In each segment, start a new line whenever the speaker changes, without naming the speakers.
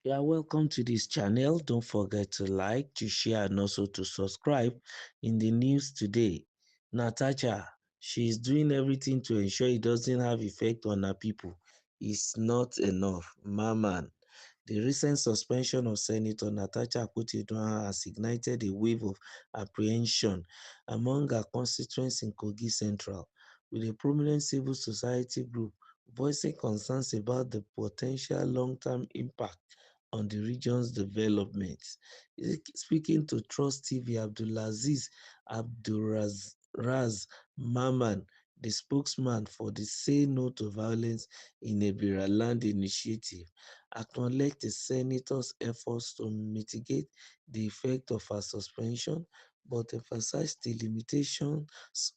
You are welcome to this channel. Don't forget to like, to share, and also to subscribe. In the news today, Natasha, she is doing everything to ensure it doesn't have effect on her people. It's not enough. Maman. The recent suspension of Senator Natasha Akpabio has ignited a wave of apprehension among her constituents in Kogi Central, with a prominent civil society group voicing concerns about the potential long-term impact on the region's development. Speaking to Trust TV, Abdulaziz Abdulraz Maman, the spokesman for the Say No to Violence in Ebira Land initiative, acknowledged the senator's efforts to mitigate the effect of her suspension, but emphasized the limitations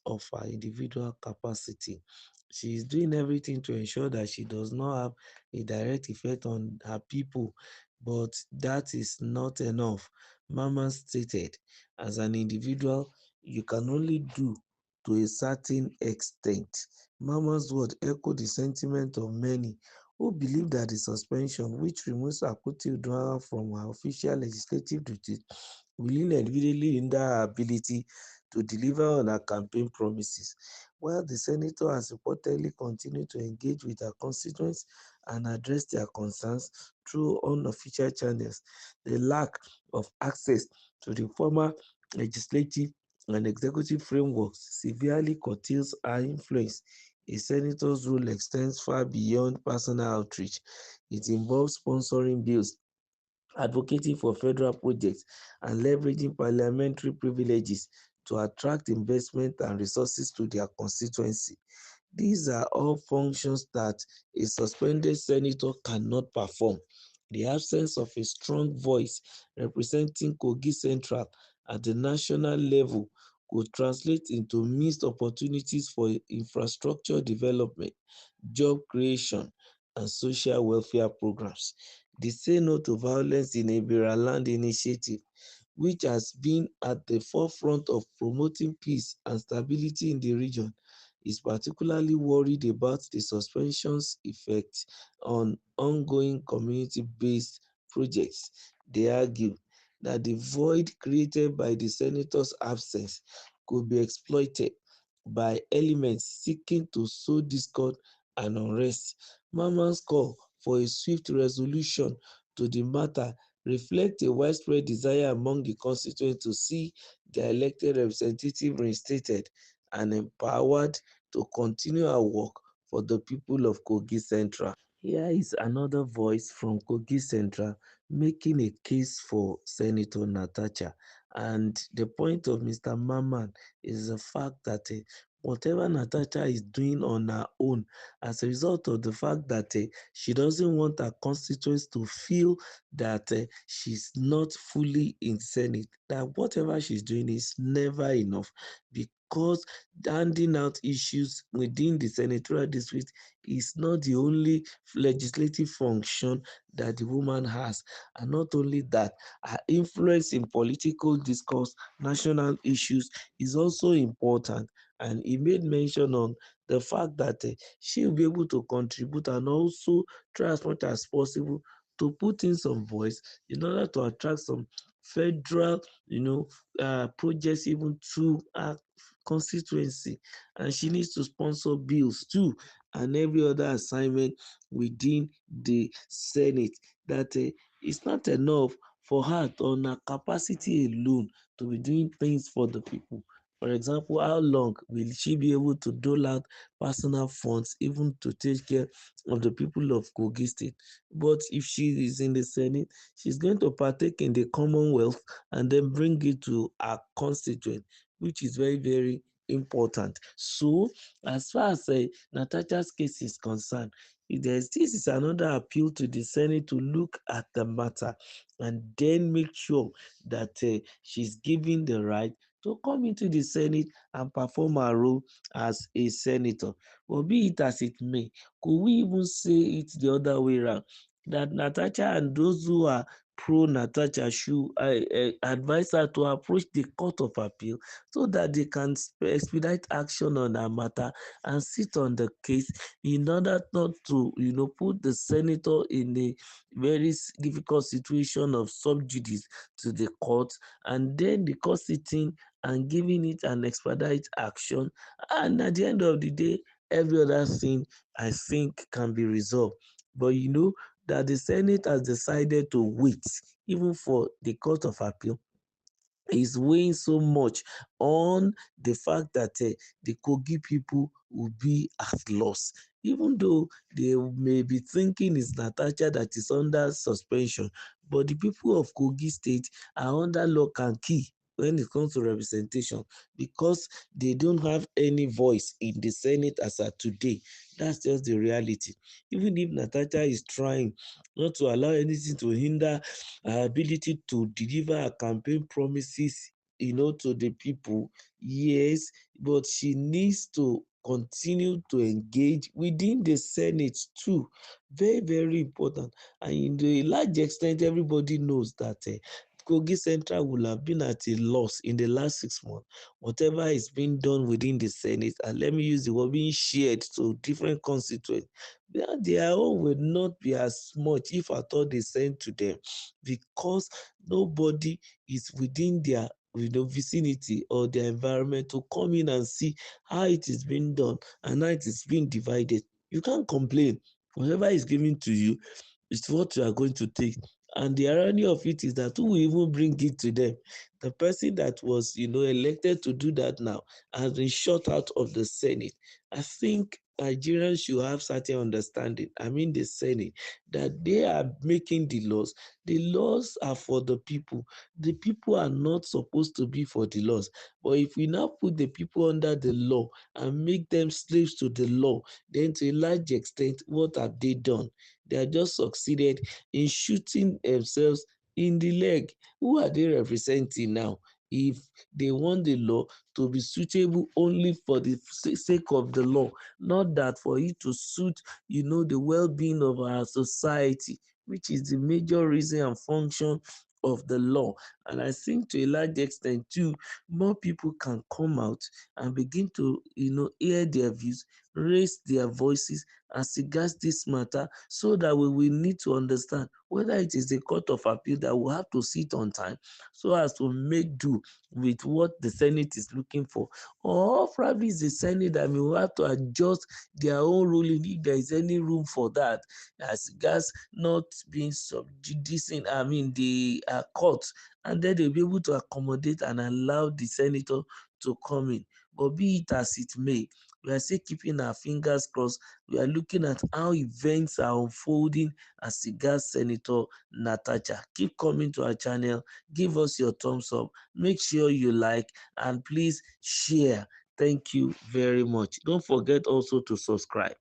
of her individual capacity. She is doing everything to ensure that she does not have a direct effect on her people, but that is not enough. Mama stated, as an individual, you can only do to a certain extent. Mama's word echoed the sentiment of many who believe that the suspension, which removes Akpoti-Uduaghan from her official legislative duties, will inevitably hinder her ability to deliver on her campaign promises. While the senator has reportedly continued to engage with her constituents and address their concerns through unofficial channels, the lack of access to the former legislative and executive frameworks severely curtails her influence. A senator's role extends far beyond personal outreach. It involves sponsoring bills, advocating for federal projects, and leveraging parliamentary privileges to attract investment and resources to their constituency. These are all functions that a suspended senator cannot perform. The absence of a strong voice representing Kogi Central at the national level could translate into missed opportunities for infrastructure development, job creation, and social welfare programs. The Say No to Violence in Ibira Land initiative, which has been at the forefront of promoting peace and stability in the region, is particularly worried about the suspension's effect on ongoing community-based projects. They argue that the void created by the senator's absence could be exploited by elements seeking to sow discord and unrest. Mama's call for a swift resolution to the matter reflect a widespread desire among the constituents to see their elected representative reinstated and empowered to continue our work for the people of Kogi Central. Here is another voice from Kogi Central making a case for Senator Natasha. And the point of Mr. Maman is the fact that whatever Natasha is doing on her own, as a result of the fact that she doesn't want her constituents to feel that she's not fully in Senate, that whatever she's doing is never enough, because handing out issues within the senatorial district is not the only legislative function that the woman has. And not only that, her influence in political discourse, national issues is also important. And he made mention on the fact that she will be able to contribute and also try as much as possible to put in some voice in order to attract some federal, projects even through her constituency. And she needs to sponsor bills too and every other assignment within the Senate. That it's not enough for her on her capacity alone to be doing things for the people. For example, how long will she be able to dole out personal funds even to take care of the people of Kogi State? But if she is in the Senate, she's going to partake in the Commonwealth and then bring it to her constituent, which is very, very important. So, as far as Natasha's case is concerned, this is another appeal to the Senate to look at the matter and then make sure that she's given the right to come into the Senate and perform her role as a senator. But be it as it may, could we even say it the other way around? That Natasha and those who are pro Natasha should advise her to approach the Court of Appeal so that they can expedite action on her matter and sit on the case in order not to, put the senator in a very difficult situation of sub judice to the court, and then the court sitting and giving it an expedite action. And at the end of the day, every other thing I think can be resolved. But that the Senate has decided to wait even for the Court of Appeal is weighing so much on the fact that the Kogi people will be at loss. Even though they may be thinking it's Natasha that is under suspension, but the people of Kogi State are under lock and key when it comes to representation because they don't have any voice in the Senate as of today. That's just the reality. Even if Natasha is trying not to allow anything to hinder her ability to deliver her campaign promises, to the people, yes, but she needs to continue to engage within the Senate too. Very, very important. And in the large extent, everybody knows that Kogi Central will have been at a loss in the last 6 months. Whatever is being done within the Senate, and let me use the word being shared to different constituents, their own will not be as much if at all they send to them, because nobody is within their vicinity or their environment to come in and see how it is being done and how it is being divided. You can't complain. Whatever is given to you is what you are going to take. And the irony of it is that who will even bring it to them? The person that was, elected to do that now has been shut out of the Senate. I think Nigerians should have certain understanding, I mean the Senate, that they are making the laws. The laws are for the people. The people are not supposed to be for the laws. But if we now put the people under the law and make them slaves to the law, then to a large extent, what have they done? They have just succeeded in shooting themselves in the leg. Who are they representing now? If they want the law to be suitable only for the sake of the law, not that for it to suit, the well-being of our society, which is the major reason and function of the law. And I think to a large extent too, more people can come out and begin to, hear their views, raise their voices as regards this matter, so that we will need to understand whether it is the Court of Appeal that will have to sit on time so as to make do with what the Senate is looking for, or probably it's the Senate that may have to adjust their own ruling if there is any room for that, as regards not being subjudicing, I mean the court, and then they'll be able to accommodate and allow the senator to come in. But be it as it may, we are still keeping our fingers crossed. We are looking at how events are unfolding as regards Senator Natasha. Keep coming to our channel. Give us your thumbs up. Make sure you like and please share. Thank you very much. Don't forget also to subscribe.